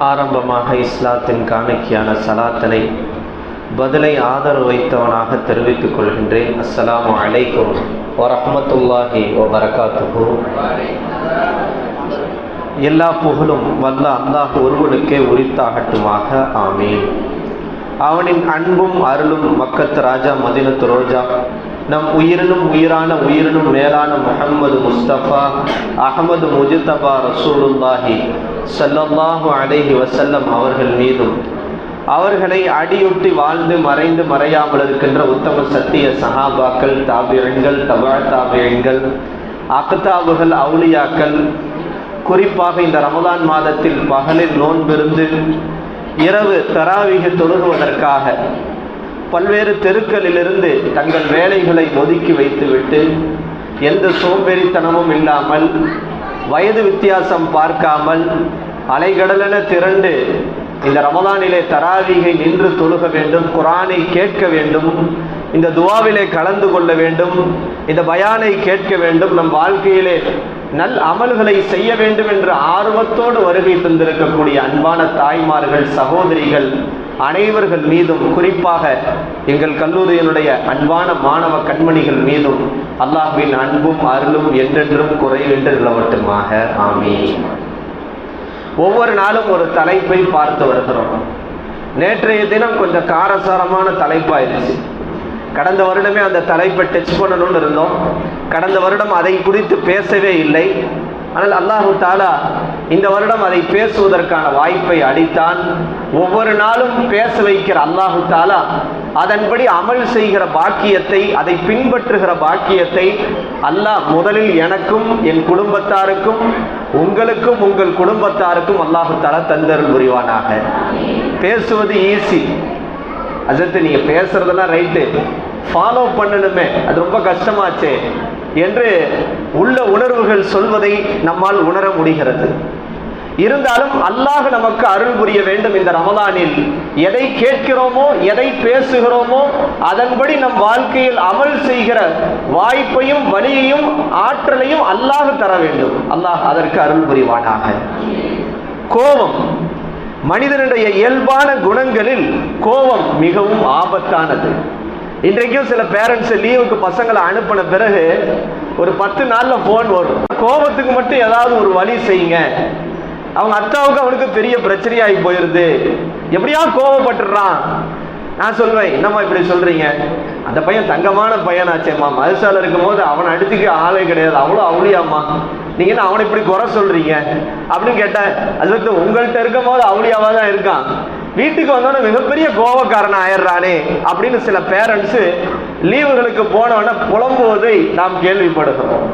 ஆரம்பமாக இஸ்லாத்தின் காணிக்கையான சலாத்தினை பதிலை ஆதரவு வைத்தவனாக தெரிவித்துக் கொள்கின்றேன். அஸ்ஸலாமு அலைக்கும் வரஹ்மத்துல்லாஹி வபரகாத்துஹு. எல்லா புகழும் வல்ல அல்லாஹ் ஒருவனுக்கே உரித்தாகட்டுமாக. ஆமீன். அவனின் அன்பும் அருளும் மக்கத்து ராஜா மதீனத்து ரோஜா நம் உயிரினும் உயிரான உயிரினும் மேலான முஹம்மது முஸ்தபா அஹமது முஜ்தபா ரசூலுல்லாஹி ஸல்லல்லாஹு அலைஹி வஸல்லம் அவர்கள் மீதும் அவர்களை அடியொட்டி வாழ்ந்து மறைந்து மறையாமல் இருக்கின்ற உத்தம சத்திய சஹாபாக்கள், தாபியன்கள், தபா தாபியன்கள், அக்தாபுகள், அவுலியாக்கள், குறிப்பாக இந்த ரமலான் மாதத்தில் பகலில் நோன்பிருந்து இரவு தராவீஹ் தொழுகுவதற்காக பல்வேறு தெருக்களிலிருந்து தங்கள் வேலைகளை ஒதுக்கி வைத்துவிட்டு எந்த சோம்பேறித்தனமும் இல்லாமல் வயது வித்தியாசம் பார்க்காமல் அலைகடலென திரண்டு இந்த ரமலானிலே தராவீகை நின்று தொழுக வேண்டும், குர்ஆனை கேட்க வேண்டும், இந்த துவாவிலே கலந்து கொள்ள வேண்டும், இந்த பயானை கேட்க வேண்டும், நம் வாழ்க்கையிலே நல் அமல்களை செய்ய வேண்டும் என்ற ஆர்வத்தோடு வருகை தந்திருக்கக்கூடிய அன்பான தாய்மார்கள், சகோதரிகள் அனைவர்கள் மீதும், குறிப்பாக எங்கள் கல்லூரியினுடைய அன்பான மாணவ கண்மணிகள் மீதும் அல்லாஹ்வின் அன்பும் அருளும் என்றென்றும் குறைவின்றி நிலவட்டுமாக. ஆமீன். ஒவ்வொரு நாளும் ஒரு தலைப்பை பார்த்து வருகிறோம். நேற்றைய தினம் கொஞ்சம் காரசாரமான தலைப்பாயிருச்சு. கடந்த வருடமே அந்த தலைப்பை டச் பண்ணணும்னு இருந்தோம். கடந்த வருடம் அதை குறித்து பேசவே இல்லை. ஆனால் அல்லாஹு தாலா இந்த வருடம் அதை பேசுவதற்கான வாய்ப்பை அளித்தான். ஒவ்வொரு நாளும் பேச வைக்கிற அல்லாஹு தாலா அதன்படி அமல் செய்கிற பாக்கியத்தை, அதை பின்பற்றுகிற பாக்கியத்தை அல்லாஹ் முதலில் எனக்கும் என் குடும்பத்தாருக்கும் உங்களுக்கும் உங்கள் குடும்பத்தாருக்கும் அல்லாஹு தாலா தந்தருள் புரிவானாக. பேசுவது ஈஸி, அதற்கு நீங்க பேசுறதெல்லாம் ரைட்டு, ஃபாலோ பண்ணணுமே அது ரொம்ப கஷ்டமாச்சே என்று உள்ள உணர்வுகள் சொல்வதை நம்மால் உணர முடிகிறது. இருந்தாலும் அல்லாஹ் நமக்கு அருள் புரிய வேண்டும். இந்த ரமலானில் எதை கேட்கிறோமோ, எதை பேசுகிறோமோ அதன்படி நம் வாழ்க்கையில் அமல் செய்கிற வாய்ப்பையும் வலியையும் ஆற்றலையும் அல்லாஹ் தர வேண்டும். அல்லாஹ் அதற்கு அருள் புரிவானாக. கோபம் மனிதனுடைய இயல்பான குணங்களில் கோபம் மிகவும் ஆபத்தானது. இன்றைக்கும் சில பேரண்ட்ஸ் லீவுக்கு பசங்களை அனுப்பின பிறகு ஒரு 10 நாள்ல போன் வரும், கோபத்துக்கு மட்டும் ஏதாவது ஒரு வழி செய்யுங்க. அவங்க அத்தாவுக்கு அவனுக்கு பெரிய பிரச்சனையாகி போயிருது, எப்படியா கோபப்பட்டுறான். நான் சொல்வேன், என்னம்மா இப்படி சொல்றீங்க, அந்த பையன் தங்கமான பையனாச்சேம்மா, மதுசால இருக்கும் போது அவனை அடிச்சுக்க ஆளே கிடையாது, அவ்வளோ அவுளியாம்மா, நீங்க என்ன அவனை இப்படி குறை சொல்றீங்க அப்படின்னு கேட்டேன். அது உங்கள்கிட்ட இருக்கும் போது அவுளியாவா தான் இருக்கான், வீட்டுக்கு வந்தோட மிகப்பெரிய கோபக்காரன் ஆயிடுறானே அப்படின்னு சில பேரண்ட்ஸ் லீவுகளுக்கு போனவன புலம்புவதை நாம் கேள்விப்படுகிறோம்.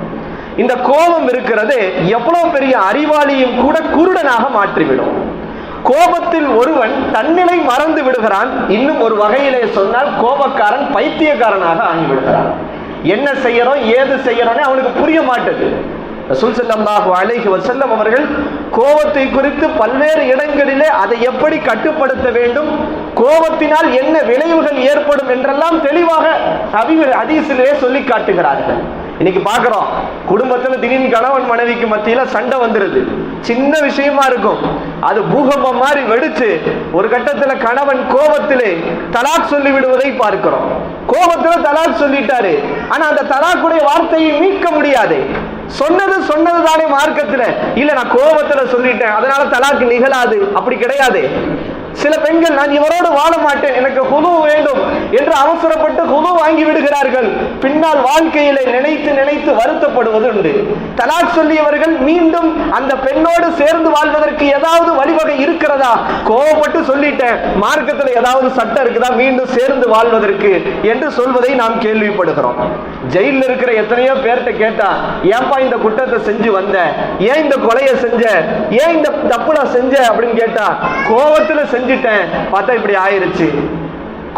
இந்த கோபம் இருக்கிறது எவ்வளவு பெரிய அறிவாளியும் கூட குருடனாக மாற்றிவிடும். கோபத்தில் ஒருவன் தன்னிலை மறந்து விடுகிறான். இன்னும் ஒரு வகையிலே சொன்னால் கோபக்காரன் பைத்தியக்காரனாக ஆகிவிடுகிறான். என்ன செய்யறோம் ஏது செய்யறோன்னு அவனுக்கு புரிய மாட்டேது. ரசூல் ஸல்லல்லாஹு அலைஹி வஸல்லம் அவர்கள் கோபத்தை குறித்து பல்வேறு இடங்களிலே அதை எப்படி கட்டுப்படுத்த வேண்டும், கோபத்தினால் என்ன விளைவுகள் ஏற்படும் என்றெல்லாம் தெளிவாக ஹதீஸிலே சொல்லி காட்டுகிறார்கள். இன்னைக்கு பார்க்கிறோம், குடும்பத்துல திடீர்னு கணவன் மனைவிக்கு மத்தியில சண்டை வந்துருது. சின்ன விஷயமா இருக்கும், அது பூகம்பம் மாதிரி வெடிச்சு ஒரு கட்டத்துல கணவன் கோபத்திலே தலாக் சொல்லி விடுவதை பார்க்கிறோம். கோபத்துல தலாக் சொல்லிட்டாரு, ஆனா அந்த தலாக்குடைய வார்த்தையை மீட்க முடியாது. சொன்னது தானே மார்க்கத்துல, இல்ல நான் கோபத்துல சொல்லிட்டேன் அதனால தலாக்கு நிகழாது, அப்படி கிடையாது. சில பெண்கள் நான் இவரோடு வாழ மாட்டேன், எனக்கு ஹுது வேண்டும் என்று அவசரப்பட்டு ஹுது வாங்கி விடுகிறார்கள். பின்னால் வாழ்க்கையிலே நினைத்து நினைத்து வருத்தப்படுவது உண்டு. தலாக் சொல்லியவர்கள் மீண்டும் அந்த பெண்ணோடு சேர்ந்து வாழ்வதற்கு ஏதாவது வழிவகை இருக்கிறதா, கோபப்பட்டு சொல்லிட்டேன் மார்க்கத்தில் ஏதாவது சட்டம் இருக்குதா மீண்டும் சேர்ந்து வாழ்வதற்கு என்று சொல்வதை நாம் கேள்விப்படுகிறோம். ஜெயிலில் இருக்கிற எத்தனையோ பேர்கிட்ட கேட்டா, ஏன்பா இந்த குற்றத்தை செஞ்சு வந்த, ஏன் இந்த கொலையை செஞ்ச, ஏன் இந்த தப்புல செஞ்ச அப்படின்னு கேட்டா, கோபத்துல செஞ்சுட்டேன் பார்த்தா இப்படி ஆயிருச்சு,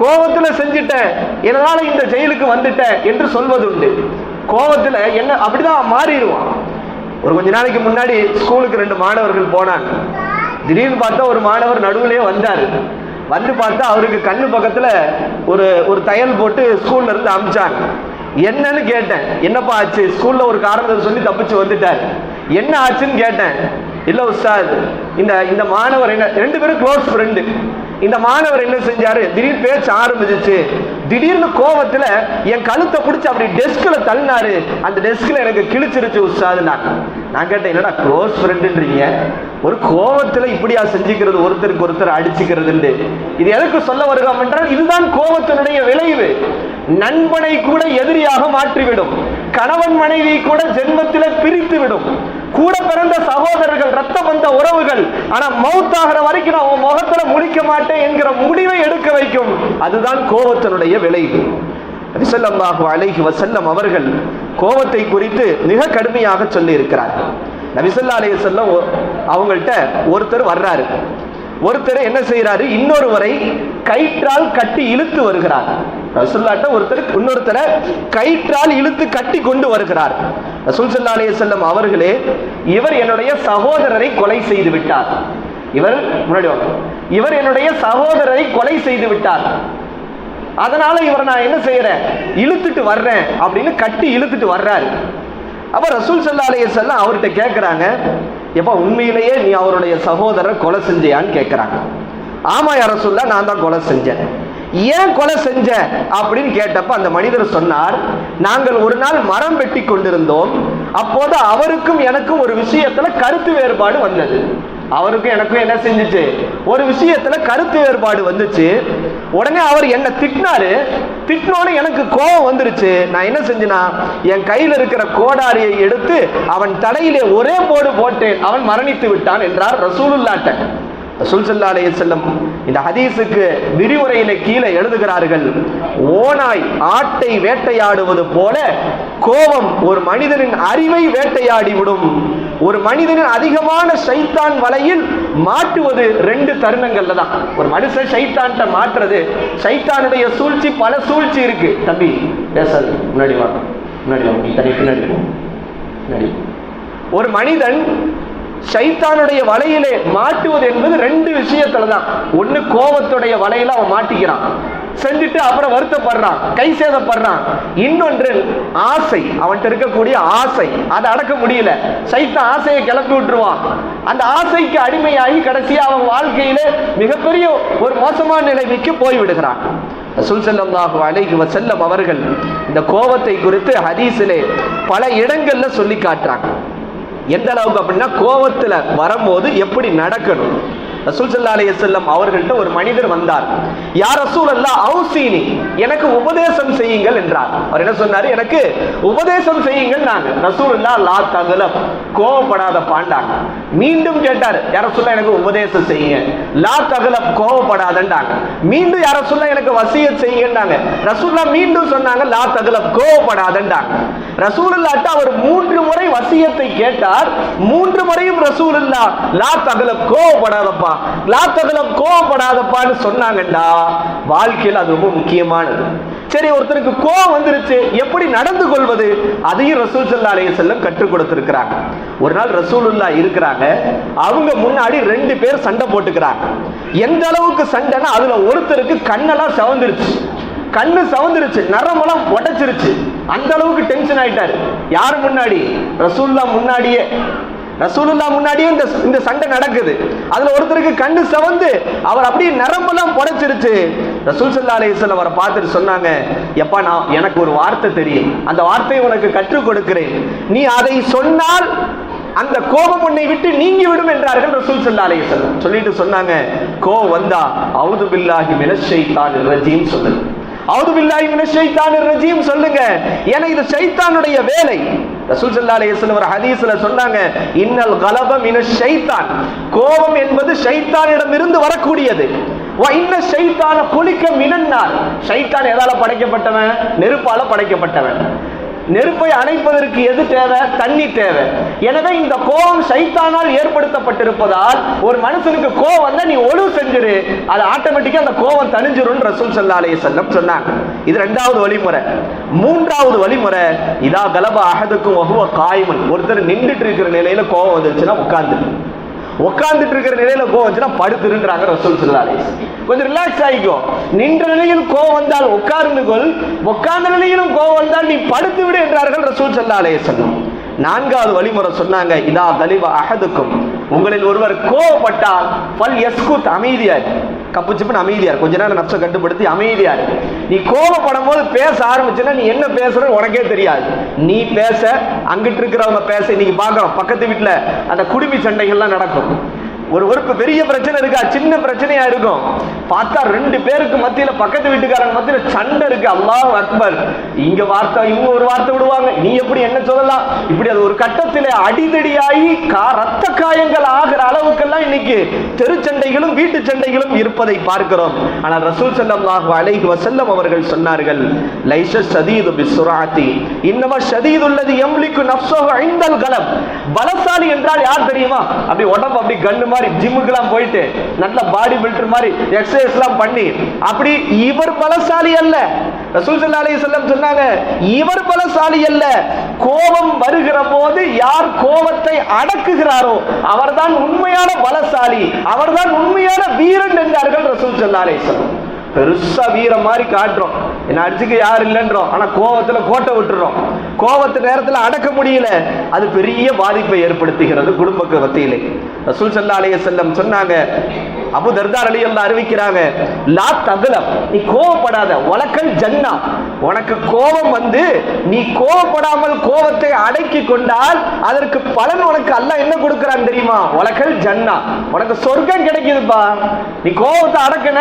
கோபத்துல செஞ்சுட்டேன் என்னால இந்த ஜெயிலுக்கு வந்துட்டேன் என்று சொல்வது உண்டு. கோபத்துல என்ன அப்படிதான் மாறிடுவான். ஒரு கொஞ்ச நாளைக்கு முன்னாடி ஸ்கூலுக்கு 2 மாணவர்கள் போனாங்க. திடீர்னு பார்த்தா ஒரு மாணவர் நடுவுலயே வந்தாரு. வந்து பார்த்தா அவருக்கு கண்ணு பக்கத்துல ஒரு தையல் போட்டு ஸ்கூல்ல இருந்து அமிச்சாங்க. என்னன்னு கேட்டேன், என்னப்பா ஆச்சு, ஸ்கூல்ல ஒரு காரணத்தை சொல்லி தப்பிச்சு வந்துட்டார், என்ன ஆச்சுன்னு கேட்டேன். இல்ல உஸ்தாத், இந்த மாணவர் என்ன, 2 பேரும் க்ளோஸ் ஃப்ரெண்டு. இந்த மாணவர் என்ன செஞ்சாரு, திடீர்னு பேச்சு ஆரம்பிச்சிச்சு. திடீர்னு கோவத்துல என் கழுத்தை பிடிச்சி அப்படி டெஸ்க்ல தள்ளினாரு. அந்த டெஸ்க்ல எனக்கு கிழிச்சிருச்சு உஸ்தாது. நான் கேட்டேன், என்னடா க்ளோஸ் ஃப்ரெண்டுன்றீங்க, ஒரு கோவத்துல இப்படியா செஞ்சுக்கிறது, ஒருத்தருக்கு ஒருத்தர் அடிச்சுக்கிறது? இது எதற்கு சொல்ல வருகிறோம் என்றால், இதுதான் கோவத்தினுடைய விளைவு. நண்பனை கூட எதிரியாக மாற்றிவிடும், கணவன் மனைவி கூட ஜென்மத்தில பிரித்து விடும், கூட பிறந்த சகோதரர்கள், ரத்த பந்த உறவுகள், ஆனா மௌத்தாகிற வரைக்கும் நான் உன் முகத்துல முழிக்க மாட்டேன் என்கிற முடிவை எடுக்க வைக்கும். அதுதான் கோபத்தினுடைய விளைவு. நபி ஸல்லல்லாஹு அலைஹி வஸல்லம் அவர்கள் கோபத்தை குறித்து மிக கடுமையாக சொல்லி இருக்கிறார். நபி ஸல்லல்லாஹு அலைஹி வஸல்லம் அவங்கள்ட்ட ஒருத்தர் வர்றாரு. ஒருத்தர் என்ன செய்யறாரு, இன்னொருவரை கயிற்றால் கட்டி இழுத்து வருகிறார். ரசூலுல்லாஹ்ட்ட ஒருத்தர் இன்னொருத்தரை கயிற்றால் இழுத்து கட்டி கொண்டு வருகிறார். ரசூல் ஸல்லல்லாஹு அலைஹி வஸல்லம் அவர்களே, இவர் என்னுடைய சகோதரரை கொலை செய்து விட்டார். இவர் என்னுடைய சகோதரரை கொலை செய்து விட்டார். அதனால இவர் நான் என்ன செய்யறேன், இழுத்துட்டு வர்றேன் அப்படின்னு கட்டி இழுத்துட்டு வர்றாரு. அப்ப ரசூல் ஸல்லல்லாஹு அலைஹி வஸல்லம் அவர்கிட்ட கேட்கிறாங்க, எப்ப உண்மையிலேயே நீ அவருடைய சகோதரரை கொலை செஞ்சியான்னு கேட்கிறாங்க. ஆமா யா ரசூலுல்லாஹ், நான் தான் கொலை செஞ்சேன். ஏன் கொலை செஞ்ச அப்படின்னு கேட்டப்ப அந்த மனிதர் சொன்னார், நாங்கள் ஒரு நாள் மரம் வெட்டி கொண்டிருந்தோம். அப்போது அவருக்கும் எனக்கும் ஒரு விஷயத்துல கருத்து வேறுபாடு வந்தது. அவருக்கும் எனக்கும் என்ன செஞ்சுச்சு, ஒரு விஷயத்துல கருத்து வேறுபாடு வந்துச்சு. உடனே அவர் என்ன திட்டினாரு. திட்டினோன்னு எனக்கு கோபம் வந்துருச்சு. நான் என்ன செஞ்சேன்னா, என் கையில் இருக்கிற கோடாரியை எடுத்து அவன் தலையிலே ஒரே போடு போட்டேன். அவன் மரணித்து விட்டான் என்றார் ரசூலுல்லாஹ். ரசூல் ஸல்லல்லாஹு அலைஹி வஸல்லம் இந்த ஹதீஸுக்கு விரிவுரையில கீழே எழுதுகிறார்கள், ஓநாய் ஆட்டை வேட்டையாடுவது போல கோபம் ஒரு மனிதனின் அறிவை வேட்டையாடி விடும். ஒரு மனிதனின் அதிகமான ஷைத்தான் வலையில் மாட்டுவது 2 தருணங்கள்ல தான். ஒரு மனுஷன் ஷைத்தான்ட்ட மாற்றுறது, ஷைத்தானுடைய சூழ்ச்சி, பல சூழ்ச்சி இருக்கு. தம்பி பேசாது, முன்னாடி வா, முன்னாடி வா, பின்னாடி. ஒரு மனிதன் ஷைத்தானுடைய வலையிலே மாட்டுவது என்பது 2 விஷயத்துல தான். ஒண்ணு, கோபத்துடைய வலையில அவன் மாட்டிக்கிறான், செஞ்சுட்டு அப்புறம் வருத்தப்படுறான், கை சேதப்படுறான். இன்னொன்று ஆசை, அவன்கிட்ட இருக்கக்கூடிய ஆசை, அதை அடக்க முடியல, ஷைத்தான் ஆசையை கிளப்பி விட்டுருவான். அந்த ஆசைக்கு அடிமையாகி கடைசியா அவன் வாழ்க்கையில மிகப்பெரிய ஒரு மோசமான நிலைமைக்கு போய்விடுகிறான். ரசூல் ஸல்லல்லாஹு அலைஹி வஸல்லம் அவர்கள் இந்த கோபத்தை குறித்து ஹதீஸிலே பல இடங்கள்ல சொல்லி காட்டுறாங்க. எந்த அளவுக்கு அப்படின்னா, கோபத்துல வரும்போது எப்படி நடக்கணும். ரசூல் ஸல்லல்லாஹு அலைஹி வஸல்லம் அவர்கள்ட்ட ஒரு மனிதர் வந்தார். யா ரசூலல்லாஹ் அவுசீனி, எனக்கு உபதேசம் செய்யுங்கள் என்றார். அவர் என்ன சொன்னாரு, எனக்கு உபதேசம் செய்யுங்கள். நாங்க ரசூலுல்லாஹ் லா தகலப், கோபப்படாத பாண்டாங்க. மீண்டும் கேட்டார், யா ரசூலல்லாஹ் எனக்கு உபதேசம் செய்யுங்க. லா தகலப், கோபப்படாதண்டாங்க. மீண்டும் யா ரசூலல்லாஹ் எனக்கு வசியத் செய்யுங்கன்னாங்க. ரசூலுல்லாஹ் மீண்டும் சொன்னாங்க, லா தகலப், கோபப்படாதண்டாங்க. ரசூலுல்லாஹ்ட்ட அவர் 3 முறை வசியத்தை கேட்டார். 3 முறையும் ரசூலுல்லாஹ் லா தகலப், கோபப்படாதப்பா, கோபப்படாதப்பான்னு சொன்னாங்கண்டா, வாழ்க்கையில் அது ரொம்ப முக்கியமானது. சரி, ஒருத்தருக்கு கோபம் வந்துருச்சு, எப்படி நடந்து கொள்வது, அதையும் ரசூல் ஸல்லல்லாஹு அலைஹி வஸல்லம் கற்றுக் கொடுத்திருக்கிறாங்க. ஒரு நாள் ரசூலுல்லாஹ் இருக்கிறாங்க, அவங்க முன்னாடி 2 பேர் சண்டை போட்டுக்கிறாங்க. எந்த அளவுக்கு சண்டைனா, அதுல ஒருத்தருக்கு கண்ணெல்லாம் சவந்துருச்சு, கண்ணு சவந்துருச்சு, நரம்பெல்லாம் உடைச்சிருச்சு. அந்த அளவுக்கு டென்ஷன் ஆயிட்டாரு. யாரு முன்னாடி? ரசூலுல்லாஹ் முன்னாடியே. ரசூலுல்லாஹ் முன்னாடியே இந்த சண்டை நடக்குது. அதுல ஒருத்தருக்கு கண்ணு சவந்து அவர் அப்படியே நரம்பெல்லாம் புடைச்சிருச்சு. ரசூல் ஸல்லல்லாஹு அலைஹி வஸல்லம் அவரை பார்த்துட்டு சொன்னாங்க, எப்பா, எனக்கு ஒரு வார்த்தை தெரியும், அந்த வார்த்தையை உனக்கு கற்றுக் கொடுக்கிறேன், நீ அதை சொன்னால் அந்த கோபம் உன்னை விட்டு நீங்கி விடும் என்றார்கள் ரசூல் ஸல்லல்லாஹு அலைஹி வஸல்லம். சொல்லிட்டு சொன்னாங்க, கோபம் வந்தா அவுது பில்லாஹி மினஷ் ஷைத்தானிர் ரஜீம் சொல்லுங்க. அவுது பில்லாஹி மினஷ் ஷைத்தானிர் ரஜீம் சொல்லுங்க. ஏன்னா இது ஷைத்தானுடைய வேலை. ரசூல் ஸல்லல்லாஹு அலைஹி வஸல்லம் ஒரு ஹதீஸ்ல சொன்னாங்க, இன்னல் கலப மினஷ் ஷைத்தான், கோபம் என்பது ஷைத்தானிடம் இருந்து வரக்கூடியது. வ இன்ன ஷைத்தான குலிக மினன் நார், ஷைத்தான் எதால படைக்கப்பட்டவன்? நெருப்பால படைக்கப்பட்டவன். நெருப்பை அணைப்பதற்கு எது தேவை? தண்ணி தேவை. எனவே இந்த கோபம் ஷைத்தானால் ஏற்படுத்தப்பட்டிருப்பதால் ஒரு மனுஷனுக்கு கோபம் வந்தா நீ ஒழு செஞ்சிரு, அது ஆட்டோமேட்டிக்கா அந்த கோபம் தணிஞ்சிரும் ரசூல் ஸல்லல்லாஹு அலைஹி வஸல்லம் சொன்னாங்க. இது 2வது வழிமுறை. 3வது வழிமுறை, இதா கலப அஹதுக்கும் வஹுவ காயிமன், ஒருத்தர் நின்றுட்டு இருக்கிற நிலையில கோபம் வந்துச்சுன்னா உட்கார்ந்துட்டு இருக்கிற நிலையில கோவம் வந்துச்சுன்னா படுத்துருன்றாங்க ரசூல் ஸல்லல்லாஹு அலைஹி வஸல்லம். கொஞ்சம் ரிலாக்ஸ் ஆகிக்கோ. நின்ற நிலையில் கோவம் வந்தால் உட்கார்ந்து கொள், உட்கார்ந்த நிலையிலும் கோவம் வந்தால் நீ படுத்து விடு என்றார்கள் ரசூல் ஸல்லல்லாஹு அலைஹி வஸல்லம். 4வது வழிமுறை சொன்னாங்க, இதா கலிப அஹதுக்கும் உங்களில் ஒருவர் கோவப்பட்டால் பல் யஸ்குத், அமைதியார், கப்புச்சுப்புன்னு அமைதியார், கொஞ்ச நேரம் நப்சை கட்டுப்படுத்தி அமைதியார். நீ கோவப்படும் போது பேச ஆரம்பிச்சுன்னா நீ என்ன பேசுறன்னு உனக்கே தெரியாது. நீ பேச, அங்கிட்டு இருக்கிறவங்க பேச. இன்னைக்கு பார்க்குறோம் பக்கத்து வீட்டில் அந்த குடுமி சண்டைகள்லாம் நடக்கும். ஒருவருக்கு பெரிய பிரச்சனை இருக்கா, சின்ன பிரச்சனையா இருக்கும், பார்த்தா 2 பேருக்கு மத்தியில, பக்கத்து வீட்டுக்காரங்க மத்தியில சண்டை இருக்கு. அல்லாஹ் அக்பர், இங்க வார்த்தை இவங்க ஒரு வார்த்தை விடுவாங்க, நீ எப்படி என்ன சொல்லலாம், இப்படி அது ஒரு கட்டத்திலே அடிதடியாகி ரத்த காயங்கள் ஆகிற அளவுக்கெல்லாம் இன்னைக்கு தெருச்சண்டைகளும் வீட்டு சண்டைகளும் இருப்பதை பார்க்கிறோம். ஆனால் ரசூல் ஸல்லல்லாஹு அலைஹி வஸல்லம் அவர்கள் சொன்னார்கள், லைஸ ஷதீது பிஸ்ஸுராத்தி இன்னமா ஷதீதுல்லதி யம்லிகு நஃப்ஸஹு இன்தல் கலம். பலசாலி என்றால் யார் தெரியுமா? அப்படி உடம்பு அப்படி கண்ணு மாதிரி ஜிம்முக்குலாம் போயிட்டு நல்ல பாடி பில்டர் மாதிரி எக்ஸசைஸ் எல்லாம் பண்ணி, அப்படி இவர் பலசாலி அல்ல. ரசூல் ஸல்லல்லாஹு அலைஹி வஸல்லம் சொன்னாங்க, இவர் பலசாலி அல்ல. கோபம் வருகிற போது யார் கோபத்தை அடக்குகிறாரோ அவர்தான் உண்மையான பலசாலி, அவர்தான் உண்மையான வீரன் என்றார்கள் ரசூல் ஸல்லல்லாஹு அலைஹி வஸல்லம். பெருசா வீரம் மாதிரி காட்டுறோம், என்ன அடிச்சுக்க யார் இல்லைன்றோம், ஆனா கோபத்துல கோட்டை விட்டுறோம். கோபத்து நேரத்தில் அடக்க முடியல, அது பெரிய பாதிப்பை ஏற்படுத்துகிறது குடும்ப மத்தியிலே. ரசூல் ஸல்லல்லாஹு அலைஹி வஸல்லம் சொன்னாங்க, அபூ தர்தா ரலியல்லாஹு அறிவிக்கிறாங்க, லா தக்லப், நீ கோபப்படாத, வலக்கல் ஜன்னா, உனக்கு கோபம் வந்து நீ கோபப்படாமல் கோபத்தை அடக்கி கொண்டால் அதற்கு பலன் உனக்கு அல்லாஹ் என்ன கொடுக்கிறான் தெரியுமா? வலக்கல் ஜன்னா, உனக்கு சொர்க்கம் கிடைக்குதுப்பா. நீ கோபத்தை அடக்கன,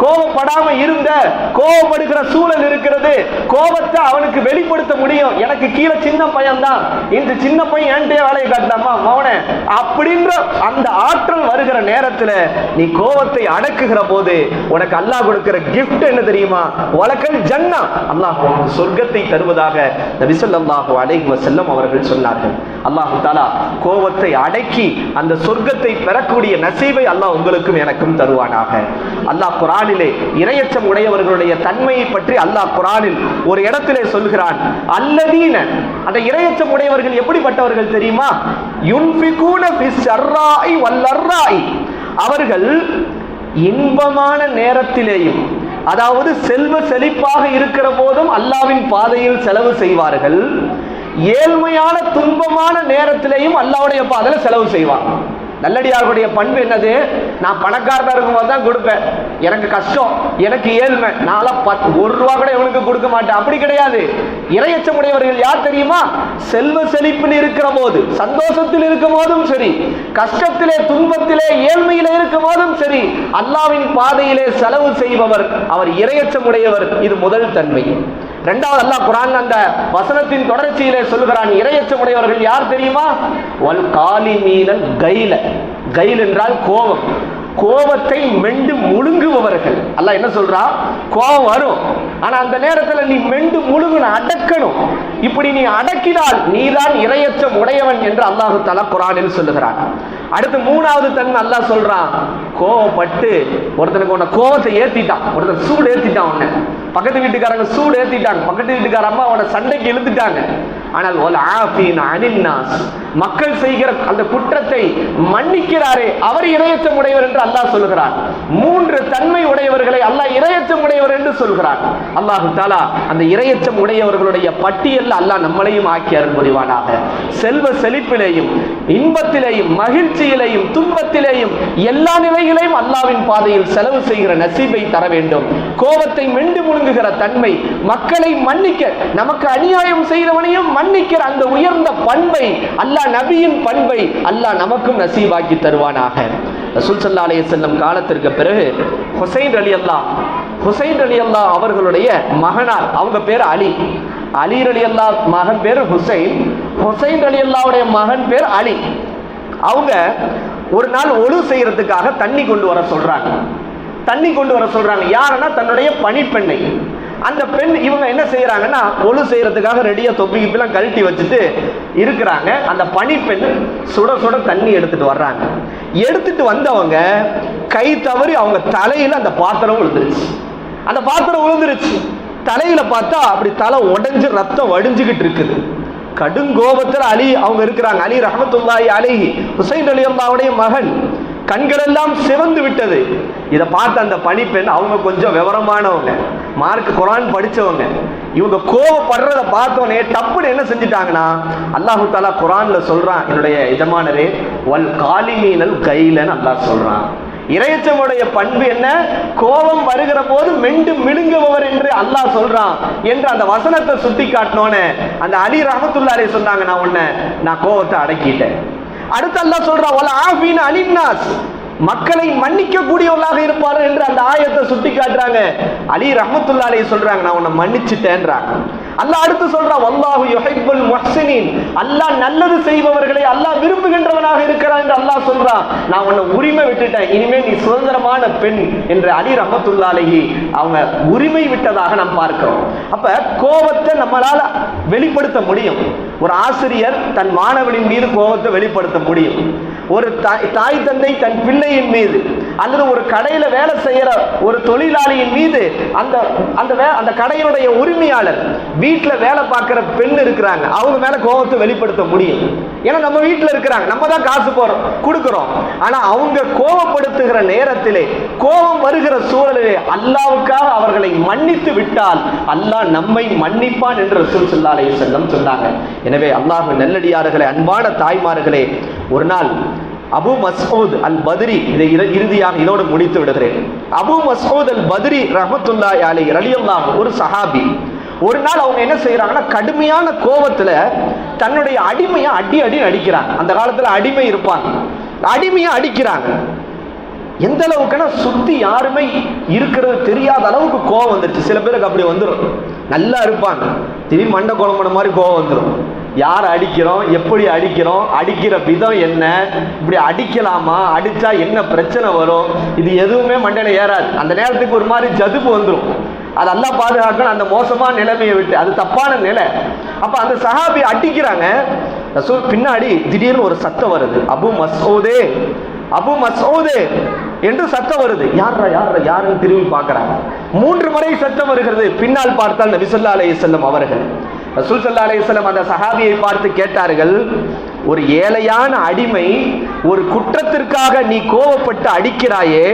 கோபப்படாம இருந்த, கோபப்படுகிற சூழல் இருக்கிறது, கோபத்தை அவனுக்கு வெளிப்படுத்த முடியும். எனக்கு கீழே சின்ன பையன் தான், இந்த சின்ன பையன் என்கிட்ட வேலையை காட்டலாமா மௌனே அப்படின்ற அந்த ஆற்றல் வருகிற நேரத்தில் நீ கோபத்தை அடக்குகிற போது உனக்கு அல்லாஹ் கொடுக்கிற கிஃப்ட் என்ன தெரியுமா? வலக்கல் ஜன்னா, அல்லாஹ் சொர்க்கத்தை தருவதாக நபி ஸல்லல்லாஹு அலைஹி வஸல்லம் அவர்கள் சொன்னார்கள். அல்லாஹ் தஆலா கோபத்தை அடக்கி அந்த சொர்க்கத்தை பெறக்கூடிய நசீபை அல்லாஹ் உங்களுக்கும் எனக்கும் தருவானாக. அல்லாஹ் குர்ஆனிலே இறையச்சம் உடையவர்களுடைய தன்மையை பற்றி அல்லாஹ் குர்ஆனில் ஒரு இடத்திலே சொல்கிறான். அல்லதீன, அந்த இறையச்சம் உடையவர்கள் எப்படிப்பட்டவர்கள் தெரியுமா? யுன்ஃபிகூன ஃபிஸ் ஸர்ராஇ வல்லர்ராஇ, அவர்கள் இன்பமான நேரத்திலேயும், அதாவது செல்வ செழிப்பாக இருக்கிற போதும் அல்லாஹ்வின் பாதையில் செலவு செய்வார்கள், ஏழ்மையான துன்பமான நேரத்திலேயும் அல்லாஹ்வுடைய பாதையில் செலவு செய்வாங்க. நல்லடியார்களுடைய பண்பு என்னது? நான் பணக்காரனா இருக்கும்போது தான் கொடுப்பேன், எனக்கு கஷ்டம், எனக்கு ஏழ்மை, நான்லாம் 1 ரூபா கூட எவனுக்கு கொடுக்க மாட்டேன், அப்படி கிடையாது. இறையச்சமுடையவர்கள் யார் தெரியுமா? செல்வ செழிப்பில் இருக்கிற போது, சந்தோஷத்தில் இருக்கும் போதும் சரி, கஷ்டத்திலே துன்பத்திலே ஏழ்மையிலே இருக்கும் போதும் சரி, அல்லாஹ்வின் பாதையிலே செலவு செய்பவர் அவர் இறையச்சமுடையவர். இது முதல் தன்மை. இரண்டாவது, அல்லாஹ் குர்ஆன் அந்த வசனத்தின் தொடர்ச்சியிலே சொல்கிறான், இறையச்சமுடையவர்கள் யார் தெரியுமா? வல் காலிமீனல் கைல, கைல் என்றால் கோபம், கோபத்தை மெண்டு முழுங்குபவர்கள். அல்லாஹ் என்ன சொல்றா? கோபம் வரும், ஆனா அந்த நேரத்தில் நீ மெண்டு முழுங்கணும், அடக்கணும். இப்படி நீ அடக்கினால் நீதான் இறையச்சம் உடையவன் என்று அல்லாஹ் தஆலா குர்ஆனில் சொல்லுகிறான். அடுத்து 3வது தன்மை அல்லாஹ் சொல்றான், கோபப்பட்டு ஒருத்தனுக்கு உன்னை கோபத்தை ஏத்திட்டான், ஒருத்தன் சூடு ஏத்திட்டான், உன்னை பக்கத்து வீட்டுக்காரங்க சூடு ஏத்திட்டாங்க, பக்கத்து வீட்டுக்கார அம்மா உன்னை சண்டைக்கு இழுத்துட்டாங்க, ஆனால் வல் ஆஃபீன அனின் நாஸ், மக்கள் செய்கிற அந்த குற்றத்தை மன்னிக்கிறாரே அவர் இறையச்சம் உடையவர் என்று அல்லாஹ் சொல்கிறான். 3 தன்மை உடையவர்களை அல்லாஹ் இறையச்சம் உடையவர் என்று சொல்கிறான். அல்லாஹ் தஆலா அந்த இறையச்சம் உடையவர்களுடைய பட்டியலில் அல்லாஹ் நம்மளையும் ஆக்கி அருள் புரிவானாக. செல்வ செழிப்பிலேயும் இன்பத்திலேயும் மகிழ்ச்சியிலேயும் துன்பத்திலேயும் எல்லா நிலைகளையும் அல்லாஹ்வின் பாதையில் செலவு செய்கிற நசீபை தர வேண்டும். கோபத்தை மெண்டு முழுங்குகிற தன்மை, மக்களை மன்னிக்க, நமக்கு அநியாயம் செய்தவனையும் மன்னிக்கிற அந்த உயர்ந்த பண்பை அல்லாஹ், நபியின் பண்பை அல்லாஹ் நமக்கும் நசீபாக்கி தருவானாக. ரசூல் ஸல்லல்லாஹு அலைஹி வஸல்லம் காலத்திற்கு பிறகு ஹுசைன் ரலியல்லாஹு அவர்களுடைய மகனார், அவங்க பேர் அலி, அலி ரலியல்லாஹு மகன் பேர் ஹுசைன், ஹுசைன் ரலியல்லாஹுடைய மகன் பேர் அலி. அவங்க ஒரு நாள் ஒழு செய்யறதுக்காக தண்ணி கொண்டு வர சொல்றாங்க. தண்ணி கொண்டு வர சொல்றாங்க யாருன்னா தன்னுடைய பணிப்பெண்ணை. அந்த பெண் இவங்க என்ன செய்யறாங்கன்னா, ஒழு செய்யறதுக்காக ரெடியா தொப்பிலாம் கழட்டி வச்சுட்டு இருக்கிறாங்க. அந்த பணிப்பெண் சுட சுட தண்ணி எடுத்துட்டு வர்றாங்க. எடுத்துட்டு வந்தவங்க கை தவறி அவங்க தலையில அந்த பாத்திரம் விழுந்துருச்சு. அந்த பாத்திரம் விழுந்துருச்சு, தலையில பார்த்தா அப்படி தலை உடைஞ்சு ரத்தம் வடிஞ்சுக்கிட்டு இருக்குது. கடுங்கோபத்தில் அலி அவங்க இருக்கிறாங்க. அலி ரஹ்மத்துல்லாஹி அலைஹி, ஹுசைன் ரலியல்லாஹுடைய மகன். கண்களெல்லாம் சிவந்து விட்டது. இதை பார்த்த அந்த பணிப்பெண், அவங்க கொஞ்சம் விவரமானவங்க, மார்க் குரான் படிச்சவங்க, இவங்க கோவப்படுறத பார்த்தோன்னே டப்புன்னு என்ன செஞ்சுட்டாங்கன்னா, அல்லாஹு தாலா குரான்ல சொல்றான், என்னுடைய எஜமானரே வல் காலிமீனல் கைலன்னு அல்லாஹ் சொல்றான். இறையச்சமுடைய பண்பு என்ன? கோபம் வருகிற போது மெண்டு மிழுங்குபவர் என்று அல்லாஹ் சொல்றான் என்று அந்த வசனத்தை சுட்டி காட்டினோன்னு அந்த அலி ரஹ்மத்துல்லாஹி அலைஹி சொன்னாங்க, நான் கோபத்தை அடக்கிட்டேன். அடுத்து அல்லாஹ் சொல்றான் வல் ஆஃபீன அனின்னாஸ், மக்களை மன்னிக்க கூடியவர்களாக இருப்பார்கள் என்று அந்த ஆயத்தை சுட்டி காட்டுறாங்க. அலி ரஹ்மத்துல்லாஹி அலைஹி சொல்றாங்க, நான் உன்னை மன்னிச்சிட்டேன்றாங்க. அல்லாஹ் அடுத்து சொல்றான் வல்லாஹு யுஹிப்புல் முஹ்ஸினீன், அல்லாஹ் நல்லது செய்பவர்களை அல்லாஹ் விரும்புகின்றவனாக இருக்கிறான் என்று அல்லாஹ் சொல்றான். நான் உன்னை உரிமை விட்டுட்டேன், இனிமே நீ சுதந்திரமான பெண் என்று அலி ரஹ்மத்துல்லாஹி அலைஹி அவங்க உரிமை விட்டதாக நாம் பார்க்கிறோம். அப்ப கோபத்தை நம்மளால வெளிப்படுத்த முடியும். ஒரு ஆசிரியர் தன் மாணவனின் மீது கோபத்தை வெளிப்படுத்த முடியும். ஒரு தாய் தந்தை தன் பிள்ளையின் மீது, அல்லது ஒரு கடையில வேலை செய்யற ஒரு தொழிலாளியின் மீது, அந்த கடையினுடைய உரிமையாளர், வீட்டுல வேலை பார்க்கிற பெண் இருக்கிறாங்க, அவங்க மேல கோபத்தை வெளிப்படுத்த முடியும். ஏன்னா நம்ம வீட்டுல இருக்கிறாங்க, நம்ம தான் காசு கொடுக்கிறோம். ஆனா அவங்க கோபப்படுத்துகிற நேரத்திலே, கோபம் வருகிற சூழலிலே அல்லாஹ்வுக்காக அவர்களை மன்னித்து விட்டால் அல்லாஹ் நம்மை மன்னிப்பான் என்று ரசூல் ஸல்லல்லாஹு அலைஹி வஸல்லம் சொன்னாங்க. எனவே அல்லாஹ்வின் நல்லடியார்களே, அன்பான தாய்மார்களே, ஒரு நாள் அபு மஸ்ஊத் அல் பத்ரி, இதை இறுதியாக இதோடு முடித்து விடுகிறேன். அபு மஸ்ஊத் அல் பத்ரி ரஹ்மத்துல்லாஹி அலைஹி ரலியல்லாஹு, ஒரு சஹாபி. ஒரு நாள் அவங்க என்ன செய்யறாங்கன்னா, கடுமையான கோபத்துல தன்னுடைய அடிமையை அடி அடிக்கிறாங்க. அந்த காலத்துல அடிமை இருப்பாங்க, அடிமையை அடிக்கிறாங்க. எந்த அளவுக்குன்னா, சுத்தி யாருமே இருக்கிறது தெரியாத அளவுக்கு கோபம் வந்துருச்சு. சில பேருக்கு அப்படி வந்துடும், நல்லா இருப்பாங்க, திடீர்னு மண்டை குழம்புன மாதிரி கோபம் வந்துடும். யார் அடிக்கிறோம், எப்படி அடிக்கிறோம், அடிக்கிற விதம் என்ன, இப்படி அடிக்கலாமா, அடிச்சா என்ன பிரச்சனை வரும், இது எதுவுமே மண்டையில ஏறாது. அந்த நேரத்துக்கு ஒரு மாதிரி ஜதுப்பு வந்துடும். அது அல்லாஹ் பாதுகாக்கணும் அந்த மோசமான நிலைமையை விட்டு, அது தப்பான நிலை. அப்ப அந்த சஹாபி அடிக்கிறாங்க. ரசூல் பின்னாடி திடீர்னு ஒரு சத்தம் வருது, அபு மஸ்ஊதே அபு மஸ்ஊதே என்று சத்தம் வருது. யாருன்னு திரும்பி பார்க்கிறாங்க. 3 முறை சத்தம் வருகிறது. பின்னால் பார்த்தால் நபி ஸல்லல்லாஹு அலைஹி வஸல்லம் அவர்கள். ரசூல் ஸல்லல்லாஹு அலைஹி வஸல்லம் அந்த சஹாபியை பார்த்து கேட்டார்கள், ஒரு ஏழையான அடிமை ஒரு குற்றத்திற்காக நீ கோபப்பட்டு அடிக்கிறாயே,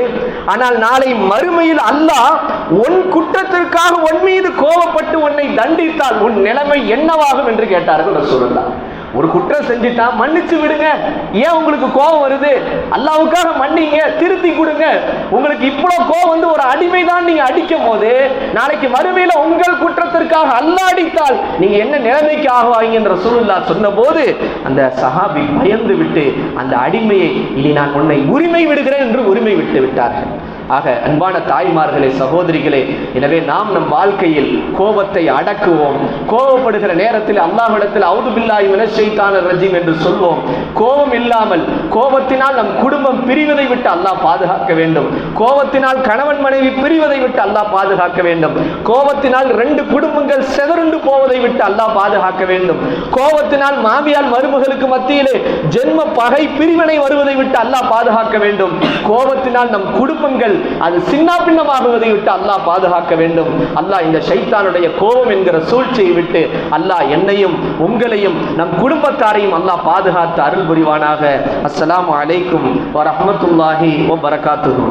ஆனால் நாளை மறுமையில் அல்லாஹ் உன் குற்றத்திற்காக உன் மீது கோபப்பட்டு உன்னை தண்டித்தால் உன் நிலைமை என்னவாகும் என்று கேட்டார்கள் ரசூலுல்லாஹ். ஒரு குற்றம் செஞ்சுட்டா மன்னிச்சு விடுங்க, ஏன் உங்களுக்கு கோபம் வருது, அல்லாஹ்வுக்காக மன்னிங்க, திருத்தி கொடுங்க. உங்களுக்கு இவ்வளவு கோபம் வந்து ஒரு அடிமை தான் நீங்க அடிக்கும் போது, நாளைக்கு மறுமையில உங்கள் குற்றத்திற்காக அல்லாஹ் அடித்தால் நீங்க என்ன நிலைமைக்கு ஆகுவாங்க என்று ரசூலுல்லாஹ் சொன்ன போது அந்த சஹாபி பயந்து விட்டு அந்த அடிமையை, இனி நான் உன்னை உரிமை விடுகிறேன் என்று உரிமை விட்டு விட்டார்கள். ஆக அன்பான தாய்மார்களே, சகோதரிகளே, எனவே நாம் நம் வாழ்க்கையில் கோபத்தை அடக்குவோம். கோபப்படுகிற நேரத்தில் அல்லாஹ்விடத்தில் அவுது பில்லாஹி மினஷ் ஷைத்தானிர் ரஜீம் என்று சொல்வோம். கோபம் இல்லாமல், கோபத்தினால் நம் குடும்பம் பிரிவதை விட்டு அல்லாஹ் பாதுகாக்க வேண்டும். கோபத்தினால் கணவன் மனைவி பிரிவதை விட்டு அல்லாஹ் பாதுகாக்க வேண்டும். கோபத்தினால் 2 குடும்பங்கள் செதறுண்டு போவதை விட்டு அல்லாஹ் பாதுகாக்க வேண்டும். கோபத்தினால் மாமியார் மருமகளுக்கு மத்தியிலே ஜென்ம பகை பிரிவினை வருவதை விட்டு அல்லாஹ் பாதுகாக்க வேண்டும். கோபத்தினால் நம் குடும்பங்கள் அது சின்ன பின்னமாகுவதை விட்டு அல்லாஹ் பாதுகாக்க வேண்டும். அல்லாஹ் இந்த ஷைத்தானுடைய கோபம் என்கிற சூழ்ச்சியை விட்டு அல்லாஹ் என்னையும் உங்களையும் நம் குடும்பத்தாரையும் அல்லாஹ் பாதுகாத்து அருள் புரிவானாக. அஸ்ஸலாமு அலைக்கும் வ ரஹ்மத்துல்லாஹி வ பரகாத்துஹு.